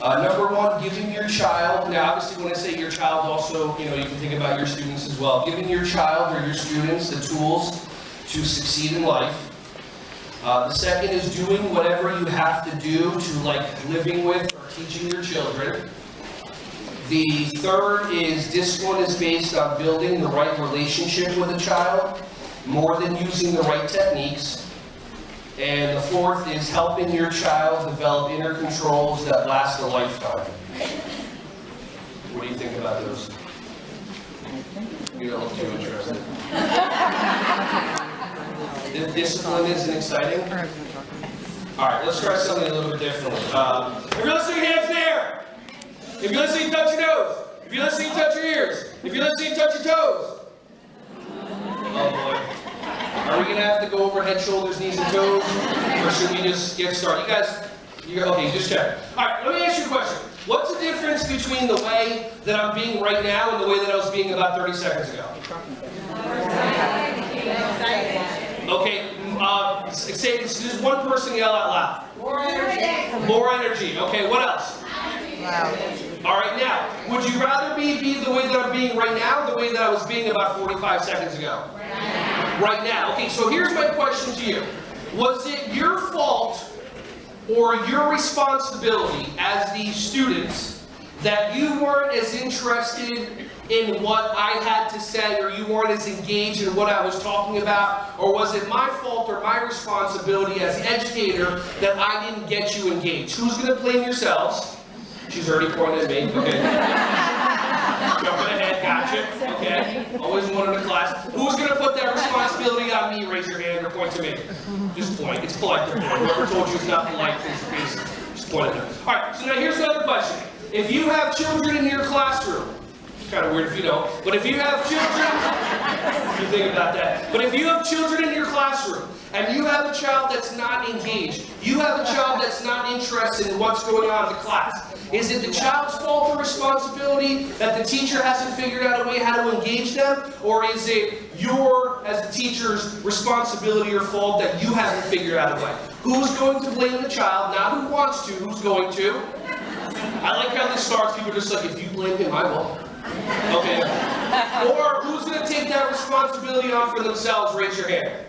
Number one, giving your child, now obviously when I say your child also, you can think about your students as well. Giving your child or your students the tools to succeed in life. The second is doing whatever you have to do to like living with or teaching your children. The third is this one is based on building the right relationship with a child more than using the right techniques. And the fourth is helping your child develop inner controls that last a lifetime. What do you think about those? You don't look too interested. The discipline isn't exciting? Alright, let's try something a little bit different. If you're listening, hands in the air! If you're listening, touch your nose. If you're listening, touch your ears. If you're listening, touch your toes. Oh boy. Are we going to have to go over head, shoulders, knees, and toes? Or should we just get started? Okay, just check. Alright, let me ask you a question. What's the difference between the way that I'm being right now and the way that I was being about 30 seconds ago? Okay, say just one person yell out loud. More energy. More energy. Okay, what else? Wow. Alright, now, would you rather be the way that I'm being right now or the way that I was being about 45 seconds ago? Right now. Okay, so here's my question to you. Was it your fault or your responsibility as the students that you weren't as interested in what I had to say or you weren't as engaged in what I was talking about? Or was it my fault or my responsibility as an educator that I didn't get you engaged? Who's going to blame yourselves? She's already pointed at me. Okay. Jumping ahead, gotcha. Okay. Always one in the class. Who's going to put that responsibility on me? Raise your hand or point to me. Just point. It's polite to point. Whoever told you it's not polite, please just point at them. All right. So now here's another question. If you have children in your classroom, it's kind of weird if you don't, but if you have children, you think about that. But if you have children in your classroom and you have a child that's not engaged, you have a child that's not interested in what's going on in the class, is it the child's fault or responsibility that the teacher hasn't figured out a way how to engage them? Or is it your, as the teacher's, responsibility or fault that you haven't figured out a way? Who's going to blame the child? Not who wants to, who's going to? I like how this starts. People are just like, if you blame him, I will. Okay. Or who's going to take that responsibility on for themselves? Raise your hand.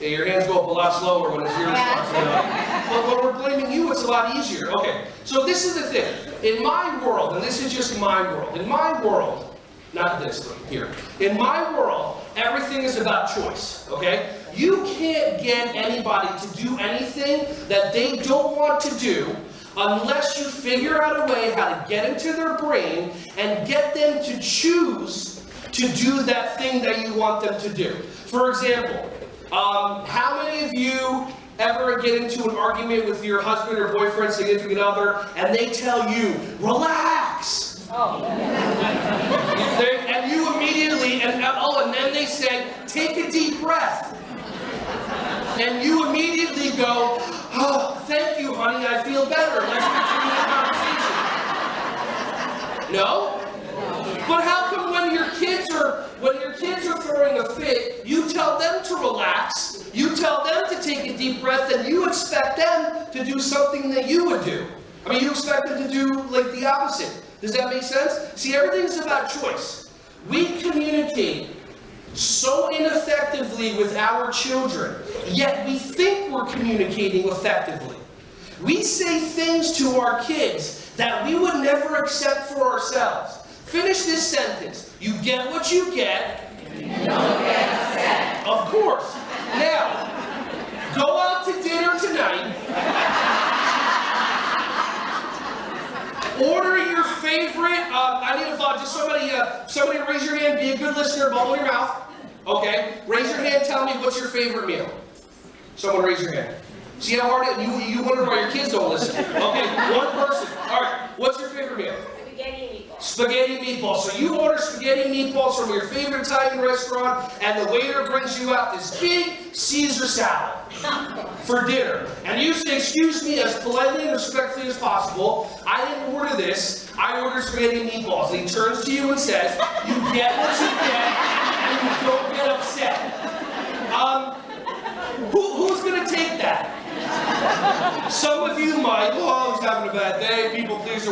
Yeah, your hands go up a lot slower when it's your responsibility. But when we're blaming you, it's a lot easier. Okay, so this is the thing. In my world, and this is just my world, in my world, not this one, here. In my world, everything is about choice, okay? You can't get anybody to do anything that they don't want to do unless you figure out a way how to get into their brain and get them to choose to do that thing that you want them to do. For example, how many of you ever get into an argument with your husband or boyfriend, significant other, and they tell you, relax? Oh. And you immediately, and then they say, take a deep breath. And you immediately go, oh, thank you, honey, I feel better. Let's continue the conversation. No? But how come when your kids are throwing a fit, you tell them to relax, you tell them to take a deep breath, and you expect them to do something that you would do? I mean, you expect them to do like the opposite. Does that make sense? See, everything's about choice. We communicate so ineffectively with our children, yet we think we're communicating effectively. We say things to our kids that we would never accept for ourselves. Finish this sentence. You get what you get. You don't get upset. Of course. Now, go out to dinner tonight. Order your favorite. I need a thought. Just somebody raise your hand. Be a good listener. Bubble your mouth. Okay. Raise your hand. Tell me what's your favorite meal. Someone raise your hand. See how hard it is? You wonder why your kids don't listen. Okay. One person. All right. What's your favorite meal? Spaghetti meatballs. So you order spaghetti meatballs from your favorite Italian restaurant, and the waiter brings you out this big Caesar salad for dinner. And you say, excuse me, as politely and respectfully as possible, I didn't order this, I ordered spaghetti meatballs. And he turns to you and says, you get what you get, and you don't get upset. Who's going to take that? Some of you might, oh, he's having a bad day, people please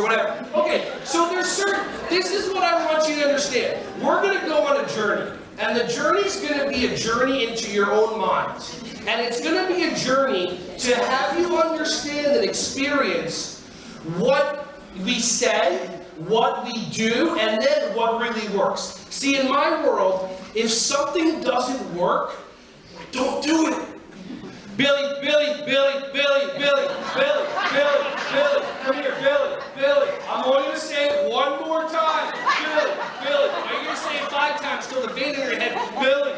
And the journey's going to be a journey into your own mind. And it's going to be a journey to have you understand and experience what we say, what we do, and then what really works. See, in my world, if something doesn't work, don't do it. Billy, come here, Billy. I'm only going to say it one more time. Billy. Now you're going to say it 5 times till the vein in your head. Billy.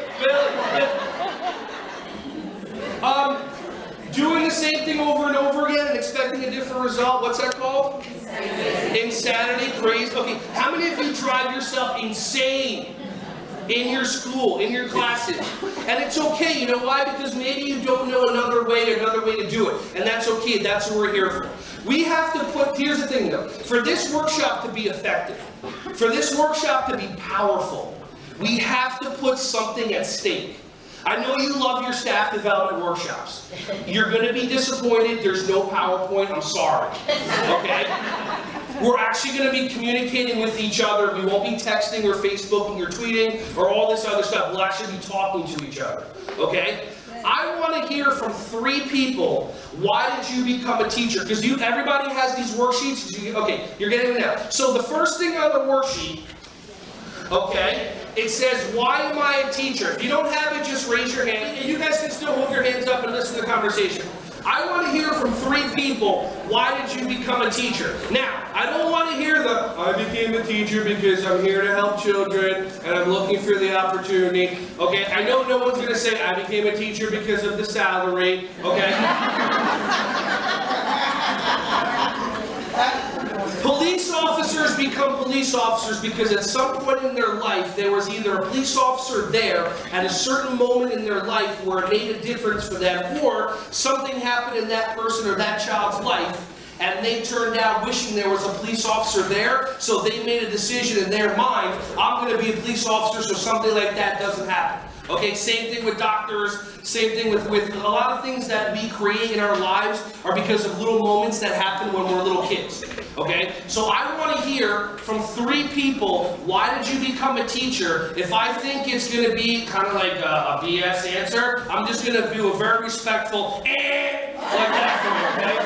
Doing the same thing over and over again and expecting a different result. What's that called? Insanity, crazy. Okay, how many of you drive yourself insane in your school, in your classes? And it's okay, you know why? Because maybe you don't know another way to do it. And that's okay, that's what we're here for. We have to put, here's the thing though, for this workshop to be effective, for this workshop to be powerful, we have to put something at stake. I know you love your staff development workshops. You're going to be disappointed. There's no PowerPoint. I'm sorry. Okay? We're actually going to be communicating with each other. We won't be texting or Facebooking or tweeting or all this other stuff. We'll actually be talking to each other. Okay? I want to hear from 3 people. Why did you become a teacher? Because everybody has these worksheets. Okay, you're getting it now. So the first thing on the worksheet, okay, it says, why am I a teacher? If you don't have it, just raise your hand. And you guys can still hold your hands up and listen to the conversation. I want to hear from 3 people, why did you become a teacher? Now, I don't want to hear I became a teacher because I'm here to help children and I'm looking for the opportunity. Okay, I know no one's going to say, I became a teacher because of the salary. Okay? Police officers become police officers because at some point in their life, there was either a police officer there at a certain moment in their life where it made a difference for them, or something happened in that person or that child's life, and they turned out wishing there was a police officer there, so they made a decision in their mind, I'm going to be a police officer so something like that doesn't happen. Okay, same thing with doctors, same thing with a lot of things that we create in our lives are because of little moments that happen when we're little kids. Okay, so I want to hear from 3 people, why did you become a teacher? If I think it's going to be kind of like a BS answer, I'm just going to do a very respectful like that for you, okay?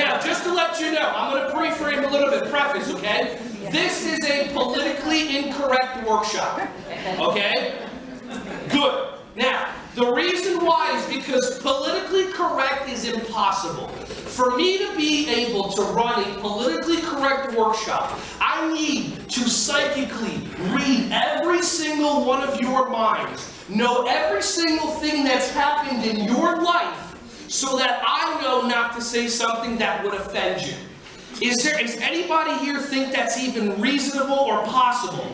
Now, just to let you know, I'm going to pre-frame a little bit, preface, okay? This is a politically incorrect workshop, okay? Good. Now, the reason why is because politically correct is impossible. For me to be able to run a politically correct workshop, I need to psychically read every single one of your minds, know every single thing that's happened in your life, so that I know not to say something that would offend you. Is anybody here think that's even reasonable or possible?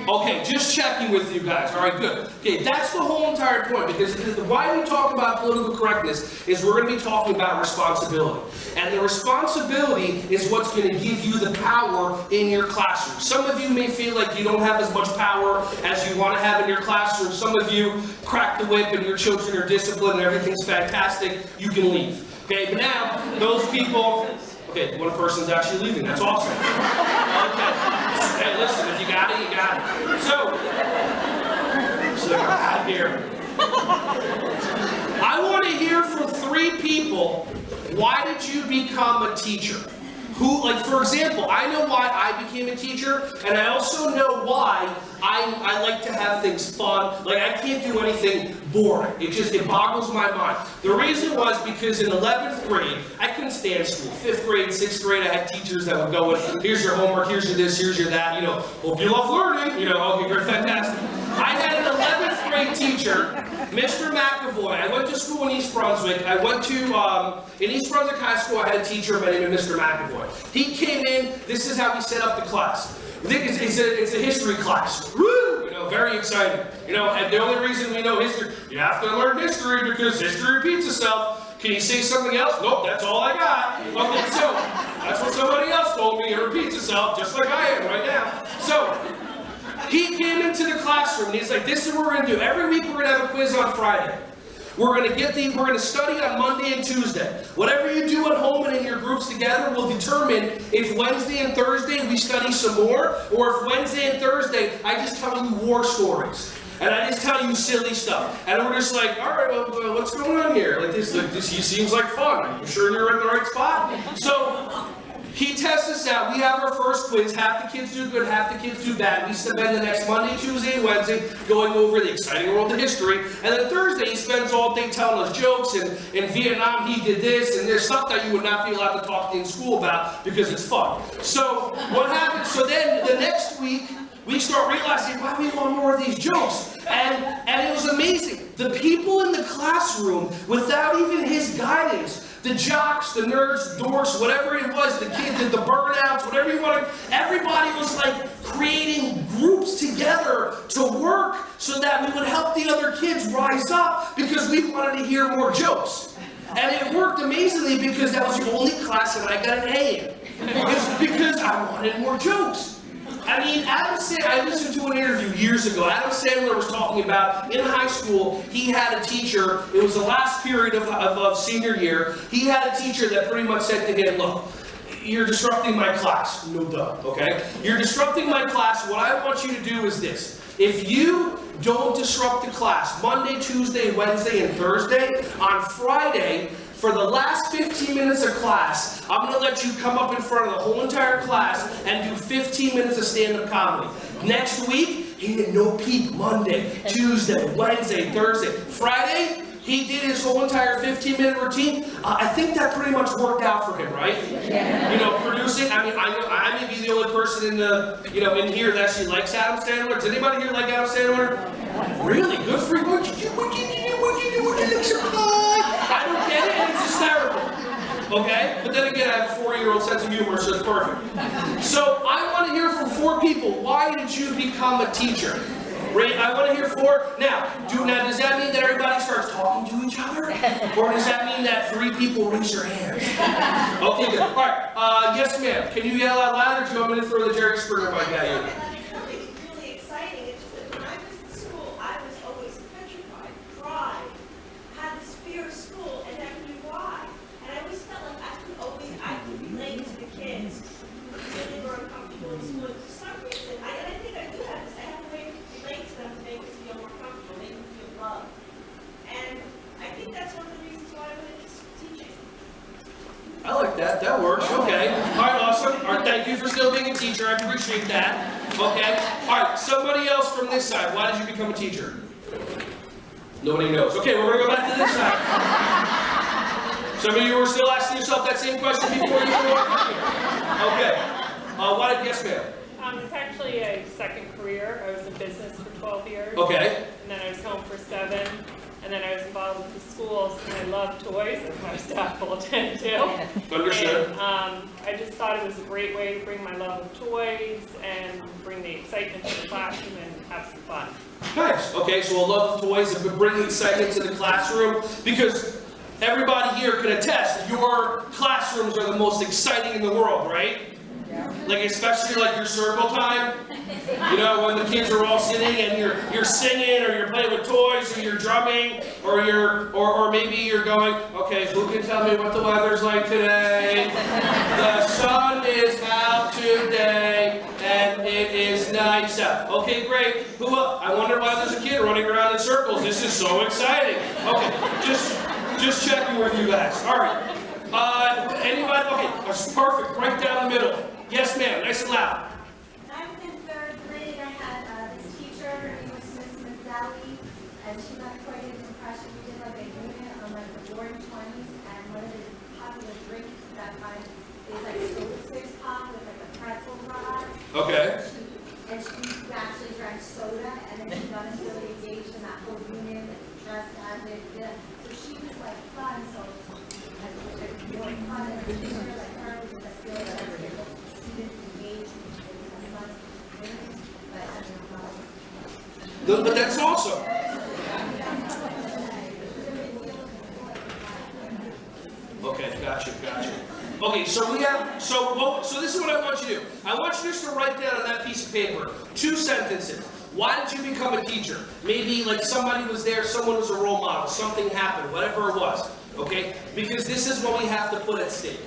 Okay, just checking with you guys. All right, good. Okay, that's the whole entire point, because why we talk about political correctness is we're going to be talking about responsibility. And the responsibility is what's going to give you the power in your classroom. Some of you may feel like you don't have as much power as you want to have in your classroom. Some of you crack the whip and your children are disciplined and everything's fantastic. You can leave. Okay, but now, those people... Okay, one person's actually leaving. That's awesome. Okay. Hey, listen, if you got it, you got it. So I'm out of here. I want to hear from 3 people, why did you become a teacher? Who, like, for example, I know why I became a teacher, and I also know why I like to have things fun. Like, I can't do anything boring. It boggles my mind. The reason was because in 11th grade, I couldn't stand school. 5th grade, 6th grade, I had teachers that would go in, here's your homework, here's your this, here's your that, you know, hope you love learning, you know, okay, great, fantastic. I had an 11th grade teacher, Mr. McAvoy. I went to school in East Brunswick. I went to, in East Brunswick High School, I had a teacher by the name of Mr. McAvoy. He came in, this is how he set up the class. It's a history class. Woo! You know, very exciting. You know, and the only reason we know history, you have to learn history because history repeats itself. Can you say something else? Nope, that's all I got. Okay, so, that's what somebody else told me. It repeats itself just like I am right now. So, he came into the classroom and he's like, this is what we're going to do. Every week we're going to have a quiz on Friday. We're going to study on Monday and Tuesday. Whatever you do at home and in your groups together will determine if Wednesday and Thursday we study some more, or if Wednesday and Thursday I just tell you war stories. And I just tell you silly stuff. And we're just like, all right, well, what's going on here? Like this seems like fun. Are you sure you're in the right spot? So he tests us out. We have our first quiz. Half the kids do good, half the kids do bad. We spend the next Monday, Tuesday, and Wednesday going over the exciting world of history. And then Thursday, he spends all day telling us jokes. And in Vietnam, he did this. And there's stuff that you would not be allowed to talk in school about because it's fun. So what happens? So then the next week, we start realizing, wow, we want more of these jokes. And it was amazing. The people in the classroom, without even his guidance, the jocks, the nerds, the dorks, whatever it was, the kids, the burnouts, whatever you want to, everybody was like creating groups together to work so that we would help the other kids rise up because we wanted to hear more jokes. And it worked amazingly because that was the only class that I got an A in. It's because I wanted more jokes. I mean, I listened to an interview years ago. Adam Sandler was talking about, in high school, he had a teacher, it was the last period of senior year, he had a teacher that pretty much said to him, look, you're disrupting my class. No duh, okay? You're disrupting my class. What I want you to do is this. If you don't disrupt the class, Monday, Tuesday, Wednesday, and Thursday, on Friday, for the last 15 minutes of class, I'm going to let you come up in front of the whole entire class and do 15 minutes of stand-up comedy. Next week, he did no peep Monday, Tuesday, Wednesday, Thursday. Friday, he did his whole entire 15-minute routine. I think that pretty much worked out for him, right? Yeah. You know, producing. I mean, I may be the only person in the, in here that actually likes Adam Sandler. Does anybody here like Adam Sandler? Really? Good for you. What'd you do? What'd you do? I don't get it, and it's hysterical. Okay? But then again, I have a 4-year-old sense of humor, so it's perfect. So I want to hear from 4 people. Why did you become a teacher? Right? I want to hear 4. Now, does that mean that everybody starts talking to each other? Or does that mean that 3 people raise their hands? Okay, good. All right. Yes, ma'am. Can you yell out loud, or do you want me to throw the Jerry Springer mic at you? It's really exciting. It's just that when I was in school, I was always petrified, cried, had this fear of school, and never knew why. And I always felt like I could relate to the kids who really were uncomfortable in school. For some reason, I think I do have this. I have a way to relate to them to make them feel more comfortable, make them feel loved. And I think that's one of the reasons why I went into teaching. I like that. That works. Okay. All right, awesome. All right, thank you for still being a teacher. I appreciate that. Okay. All right, somebody else from this side. Why did you become a teacher? Nobody knows. Okay, we're going to go back to this side. Some of you were still asking yourself that same question before you walked in here. Okay. Why did, yes, ma'am? It's actually a second career. I was in business for 12 years. Okay. And then I was home for 7. And then I was involved with the schools, and I love toys, as my staff will attend to. Understood. And I just thought it was a great way to bring my love of toys and bring the excitement to the classroom and have some fun. Nice. Okay, so a love of toys and bringing excitement to the classroom, because everybody here can attest, your classrooms are the most exciting in the world, right? Like, especially like your circle time, when the kids are all sitting and you're singing, or you're playing with toys, or you're drumming, or maybe you're going, okay, who can tell me what the weather's like today? The sun is out today, and it is nice out. Okay, great. Who else? I wonder why there's a kid running around in circles. This is so exciting. Okay, just checking with you guys. All right. Anybody? Okay, that's perfect. Right down the middle. Yes, ma'am. Nice and loud. When I was in 3rd grade, I had this teacher. Her name was Miss Shuali, and she left quite an impression. We did like a unit on like the Roaring 20s, and one of the popular drinks at that time is like soda fizz pop with like a pretzel rod. Okay. And she actually drank soda, and then she got us really engaged in that whole unit, and dressed as it. Yeah. So she was like fun. So I was like more fun as a teacher like her, because I feel like I was able to but that's awesome. Okay, gotcha. Okay, so we have, so this is what I want you to do. I want you just to write down on that piece of paper 2 sentences. Why did you become a teacher? Maybe like somebody was there, someone was a role model, something happened, whatever it was, okay? Because this is what we have to put at stake.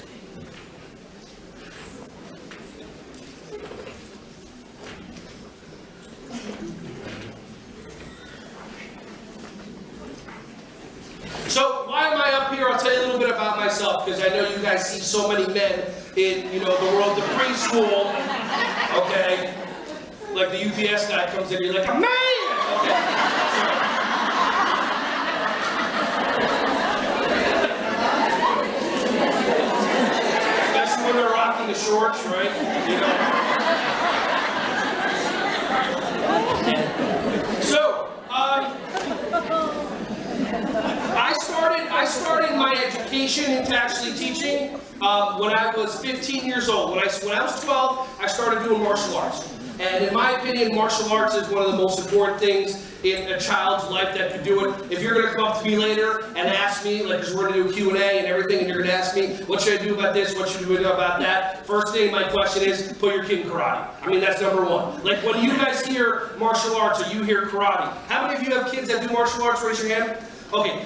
So why am I up here? I'll tell you a little bit about myself, because I know you guys see so many men in, the world of preschool, okay? Like the UPS guy comes in, you're like, a man! Okay. Especially when they're rocking the shorts, right? So, I started my education into actually teaching when I was 15 years old. When I was 12, I started doing martial arts. And in my opinion, martial arts is one of the most important things in a child's life that could do it. If you're going to come up to me later and ask me, like, because we're going to do a Q&A and everything, and you're going to ask me, what should I do about this, what should I do about that? First thing, my question is, put your kid in karate. I mean, that's number one. Like, when you guys hear martial arts or you hear karate, how many of you have kids that do martial arts? Raise your hand. Okay,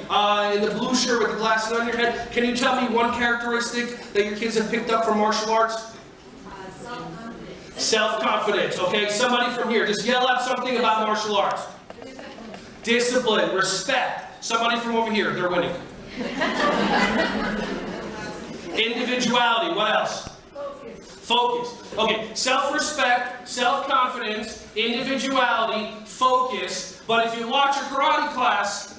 in the blue shirt with the glasses on your head, can you tell me one characteristic that your kids have picked up from martial arts? Self-confidence. Self-confidence, okay? Somebody from here, just yell out something about martial arts. Discipline, respect. Somebody from over here, they're winning. Individuality, what else? Focus. Okay, self-respect, self-confidence, individuality, focus. But if you watch a karate class,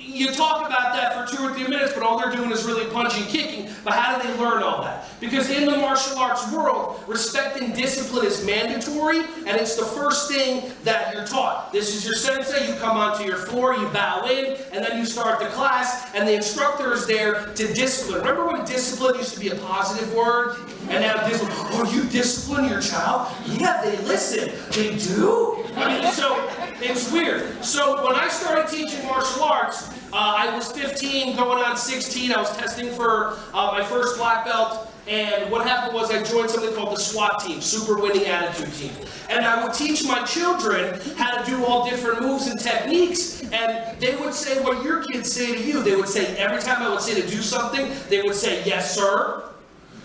you talk about that for 2 or 3 minutes, but all they're doing is really punching, kicking. But how do they learn all that? Because in the martial arts world, respect and discipline is mandatory, and it's the first thing that you're taught. This is your sensei, you come onto your floor, you bow in, and then you start the class, and the instructor is there to discipline. Remember when discipline used to be a positive word? And now discipline, oh, you discipline your child? Yeah, they listen. They do? I mean, so it's weird. So when I started teaching martial arts, I was 15, going on 16. I was testing for my first black belt. And what happened was I joined something called the SWAT team, Super Winning Attitude Team. And I would teach my children how to do all different moves and techniques. And they would say what your kids say to you. They would say, every time I would say to do something, they would say, yes, sir.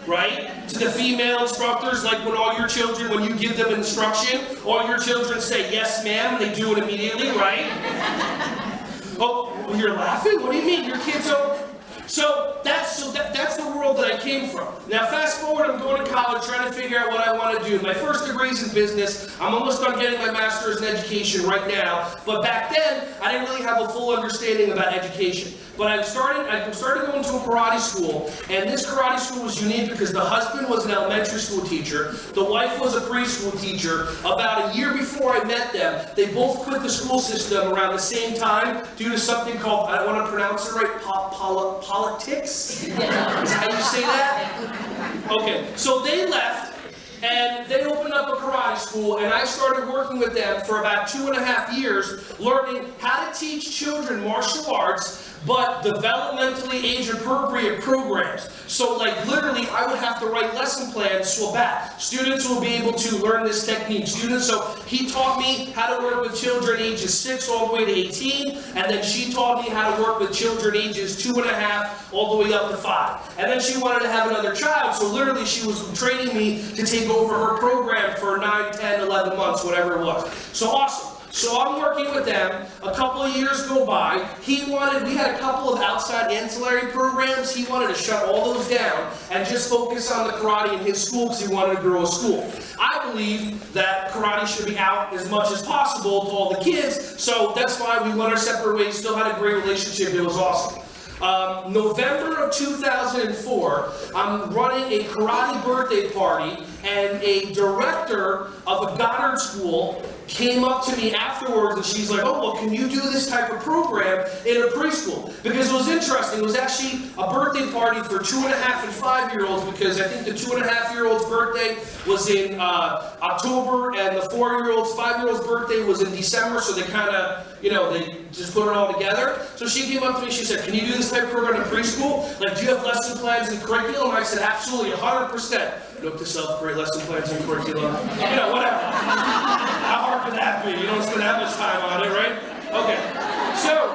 Right? To the female instructors, like when all your children, when you give them instruction, all your children say, yes, ma'am, and they do it immediately, right? Oh, you're laughing? What do you mean? Your kids don't... So that's the world that I came from. Now fast forward, I'm going to college trying to figure out what I want to do. My first degree is in business. I'm almost done getting my master's in education right now. But back then, I didn't really have a full understanding about education. But I started going to a karate school, and this karate school was unique because the husband was an elementary school teacher, the wife was a preschool teacher. About a year before I met them, they both quit the school system around the same time due to something called, I don't want to pronounce it right, politics? Is that how you say that? Okay, so they left, and they opened up a karate school, and I started working with them for about 2.5 years, learning how to teach children martial arts, but developmentally age-appropriate programs. So like literally, I would have to write lesson plans so that students will be able to learn this technique. So he taught me how to work with children ages 6 all the way to 18, and then she taught me how to work with children ages 2.5 all the way up to 5. And then she wanted to have another child, so literally she was training me to take over her program for 9, 10, 11 months, whatever it was. So awesome. So I'm working with them, a couple of years go by, we had a couple of outside ancillary programs, he wanted to shut all those down and just focus on the karate in his school because he wanted to grow a school. I believe that karate should be out as much as possible to all the kids, so that's why we went our separate ways, still had a great relationship, it was awesome. November of 2004, I'm running a karate birthday party, and a director of a Goddard school came up to me afterwards, and she's like, oh, well, can you do this type of program in a preschool? Because it was interesting. It was actually a birthday party for 2.5 and 5-year-olds, because I think the 2.5-year-old's birthday was in October, and the 4-year-old's, 5-year-old's birthday was in December, so they kind of, they just put it all together. So she came up to me, she said, can you do this type of program in preschool? Like, do you have lesson plans and curriculum? I said, absolutely, 100%. Note to self, create lesson plans and curriculum. Whatever. How hard hard could that be? You don't spend that much time on it, right? Okay, so,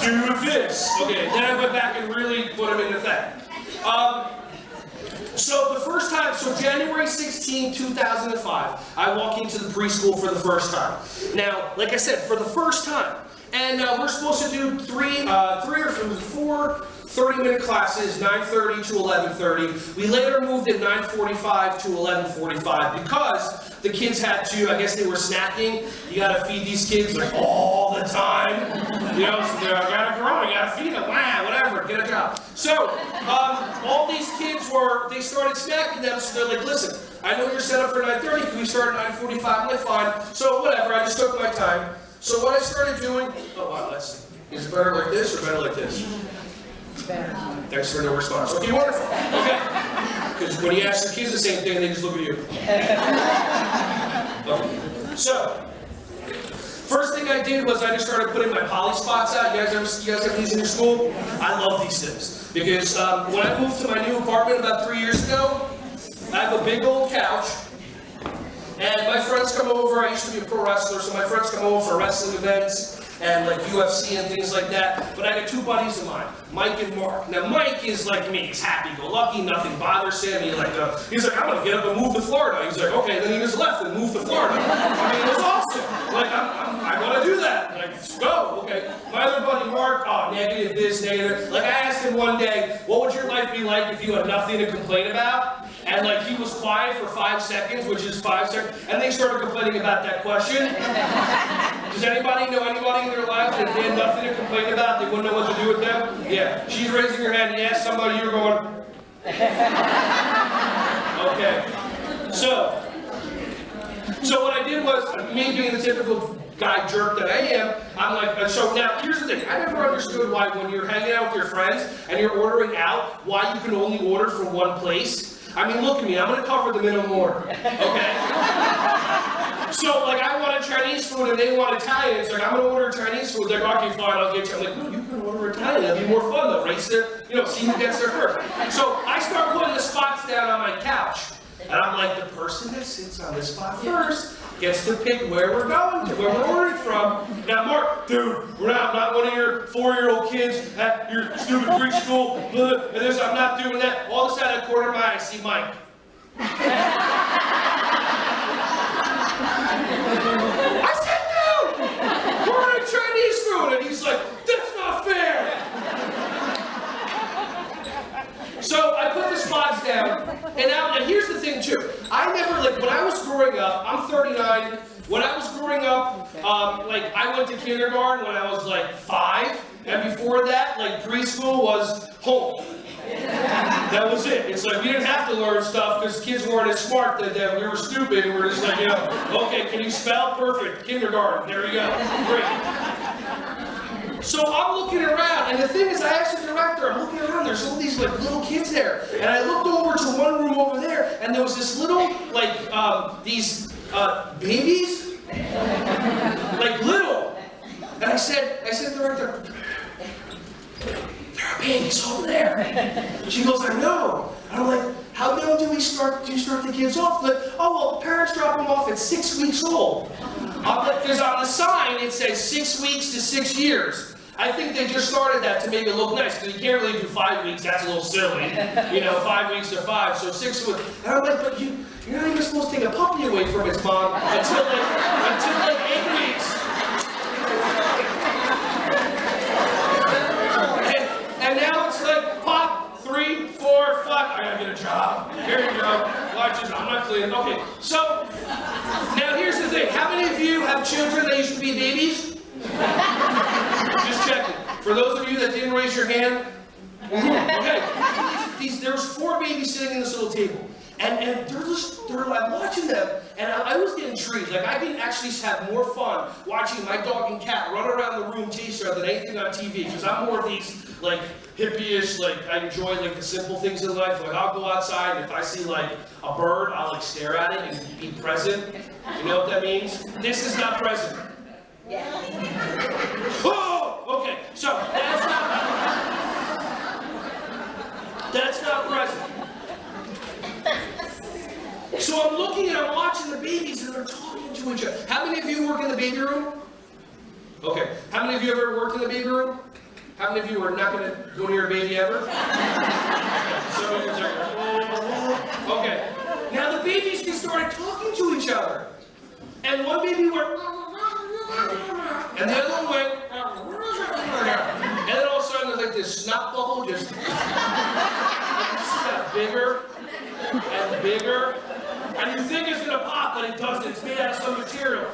do this. Okay, then I went back and really put them in effect. So the first time, so January 16, 2005, I walk into the preschool for the first time. Now, like I said, for the first time, and we're supposed to do three or four 30-minute classes, 9:30 to 11:30. We later moved at 9:45 to 11:45 because the kids had to, I guess they were snacking. You gotta feed these kids like all the time. You know, so I gotta grow, you gotta feed them, wow, whatever, get a job. So, all these kids they started snacking them, so they're like, listen, I know you're set up for 9:30, can we start at 9:45? I'm like, fine. So whatever, I just took my time. So what I started doing, oh wow, is it better like this or better like this? Better. Thanks for no response. Okay, wonderful. Okay. Because when you ask the kids the same thing, they just look at you. Okay. So, first thing I did was I just started putting my poly spots out. You guys have these in your school? I love these things. Because when I moved to my new apartment about 3 years ago, I have a big old couch. And my friends come over. I used to be a pro wrestler, so my friends come over for wrestling events and like UFC and things like that. But I got two buddies of mine, Mike and Mark. Now Mike is like me, he's happy-go-lucky, nothing bothers him. He's like, I'm gonna get up and move to Florida. He's like, okay, then he just left and moved to Florida. I mean, it was awesome. Like, I wanna do that. Like, go, okay. My other buddy Mark, oh, negative this, negative. Like, I asked him one day, what would your life be like if you had nothing to complain about? And like, he was quiet for 5 seconds, which is 5 seconds, and they started complaining about that question. Does anybody know anybody in their life that if they had nothing to complain about, they wouldn't know what to do with them? Yeah, she's raising her hand, yes, somebody, you're going. Okay, so what I did was, me being the typical guy jerk that I am, I'm like, so now, here's the thing, I never understood why when you're hanging out with your friends, and you're ordering out, why you can only order from one place. I mean, look at me, I'm gonna cover the minimum order, okay? So, like, I wanted Chinese food and they want Italian. It's like, I'm gonna order Chinese food. They're like, okay, fine, I'll get you. I'm like, no, you can order Italian. That'd be more fun, though. Race there, see who gets there first. So, I start putting the spots down on my couch. And I'm like, the person that sits on this spot first gets to pick where we're going to, where we're ordering from. Now, Mark, dude, I'm not one of your 4-year-old kids at your stupid preschool. And this, I'm not doing that. All of a sudden, at corner of my eye, I see Mike. I sat down! We're ordering Chinese food! And he's like, that's not fair! So I put the spots down, and now here's the thing too. I never, like, when I was growing up, I'm 39, when I was growing up, like, I went to kindergarten when I was like 5, and before that, like, preschool was home. That was it. It's like we didn't have to learn stuff because kids weren't as smart that we were stupid and we were just like, okay, can you spell? Perfect. Kindergarten. There you go. Great. So I'm looking around, and the thing is, I asked the director, I'm looking around, there's all these like little kids there. And I looked over to one room over there, and there was this little, like, these babies. Like little. And I said to the director, there are babies over there. She goes, I know. And I'm like, how young do you start the kids off? Like, oh, well, parents drop them off at 6 weeks old. Because on the sign, it says 6 weeks to 6 years. I think they just started that to make it look nice, because you can't really do 5 weeks, that's a little silly. 5 weeks to 5, so 6 weeks. And I'm like, but you're not even supposed to take a puppy away from its mom until like 8 weeks. And now it's like, pop, 3, 4, 5, I gotta get a job. Here you go. Watch it, I'm not cleaning. Okay, so, now here's the thing. How many of you have children that used to be babies? Just checking. For those of you that didn't raise your hand, okay. There's 4 babies sitting in this little table. And they're like watching them, and I was getting intrigued. Like, I can actually have more fun watching my dog and cat run around the room chase each other than anything on TV, because I'm more of these, like, hippie-ish, like, I enjoy, like, the simple things in life. Like, I'll go outside, and if I see, like, a bird, I'll, like, stare at it and be present. You know what that means? This is not present. Yeah. Oh! Okay, so, that's not present. So I'm looking and I'm watching the babies, and they're talking to each other. many of you ever worked in the baby room? How many of you are not going to go near a baby ever? Some of you are like, okay. Now the babies, they started talking to each other. And one baby went, and the other one went, and then all of a sudden there's like this snot bubble just got bigger and bigger. And you think it's gonna pop, but it doesn't. It's made out of some material.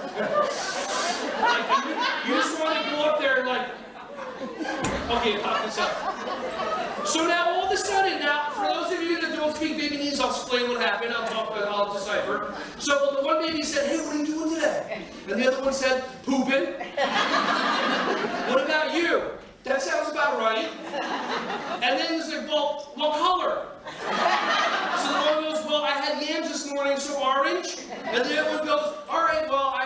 Like, you just want to go up there and like, okay, pop this up. So now all of a sudden, now for those of you that don't speak babyese, I'll explain what happened. I'll decipher. So the one baby said, "Hey, what are you doing today?" And the other one said, "Pooping." "What about you?" "That sounds about right." And then he said, "Well, what color?" So the one goes, "Well, I had yams this morning, so orange." And the other one goes, "All right, well, I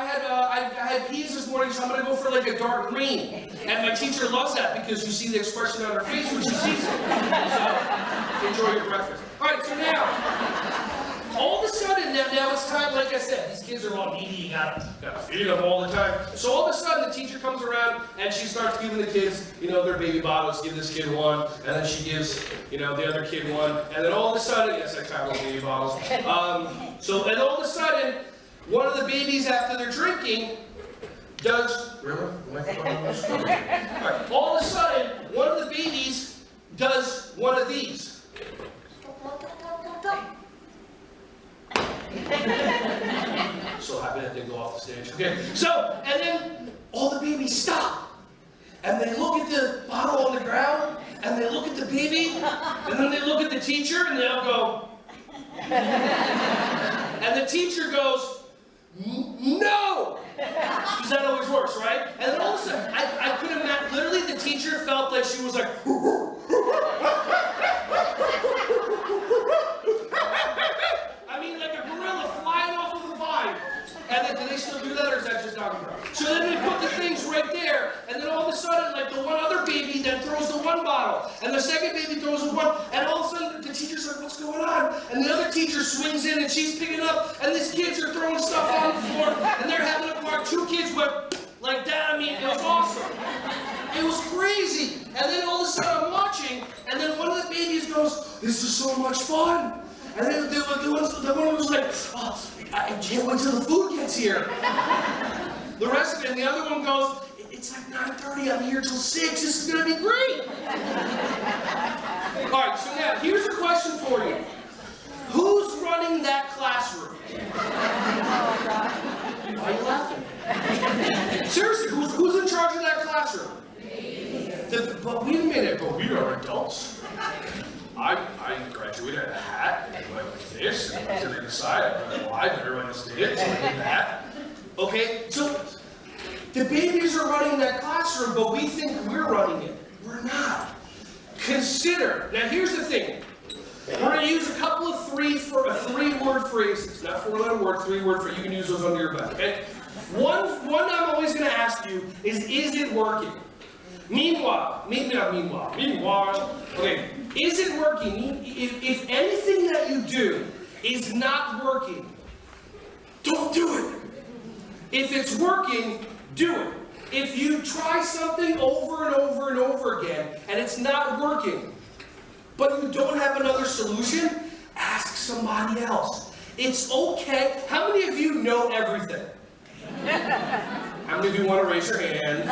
had peas this morning, so I'm going to go for like a dark green." And my teacher loves that because you see the expression on her face when she sees it. So enjoy your breakfast. All right, so now, all of a sudden, now it's time, like I said, these kids are all needy, you gotta feed them all the time. So all of a sudden, the teacher comes around and she starts giving the kids, their baby bottles. Give this kid one, and then she gives, the other kid one. And then all of a sudden, yes, I kind of love baby bottles. And all of a sudden, one of the babies, after they're drinking, does, really? Right. All of a sudden, one of the babies does one of these. So happy that didn't go off the stage. Okay, so, and then all the babies stop. And they look at the bottle on the ground, and they look at the baby, and then they look at the teacher, and they all go. And the teacher goes, "No!" Because that always works, right? And then all of a sudden, I could imagine, literally the teacher felt like she was like, I mean, like a gorilla flying off of a vine. And then, do they still do that, or is that just Doggy Dog? So then they put the things right there, and then all of a sudden, like the one other baby then throws the one bottle, and the second baby throws the one, and all of a sudden the teacher's like, "What's going on?" And the other teacher swings in, and she's picking up, and these kids are throwing stuff on the floor, and they're having a park. 2 kids went like that. I mean, it was awesome. It was crazy. And then all of a sudden I'm watching, and then one of the babies goes, "This is so much fun." And then the one was like, "Oh, I can't wait till the food gets here." The rest of it, and the other one goes, "It's like 9:30, I'm here till 6, this is gonna be great." All right, so now, here's a question for you. Who's running that classroom? Why are you laughing? Seriously, who's in charge of that classroom? But wait a minute, but we are adults. I graduated at a hat, and went like this, and went to the other side, I went wide, and everyone else did, so I did that. Okay, so the babies are running that classroom, but we think we're running it. We're not. Consider, now here's the thing. We're going to use a couple of three-word phrases, not 4-letter word, 3-word phrase. You can use those under your belt, okay? One I'm always going to ask you is it working? Meanwhile, okay, is it working? If anything that you do is not working, don't do it. If it's working, do it. If you try something over and over and over again, and it's not working, but you don't have another solution, ask somebody else. It's okay. How many of you know everything? How many of you want to raise your hand?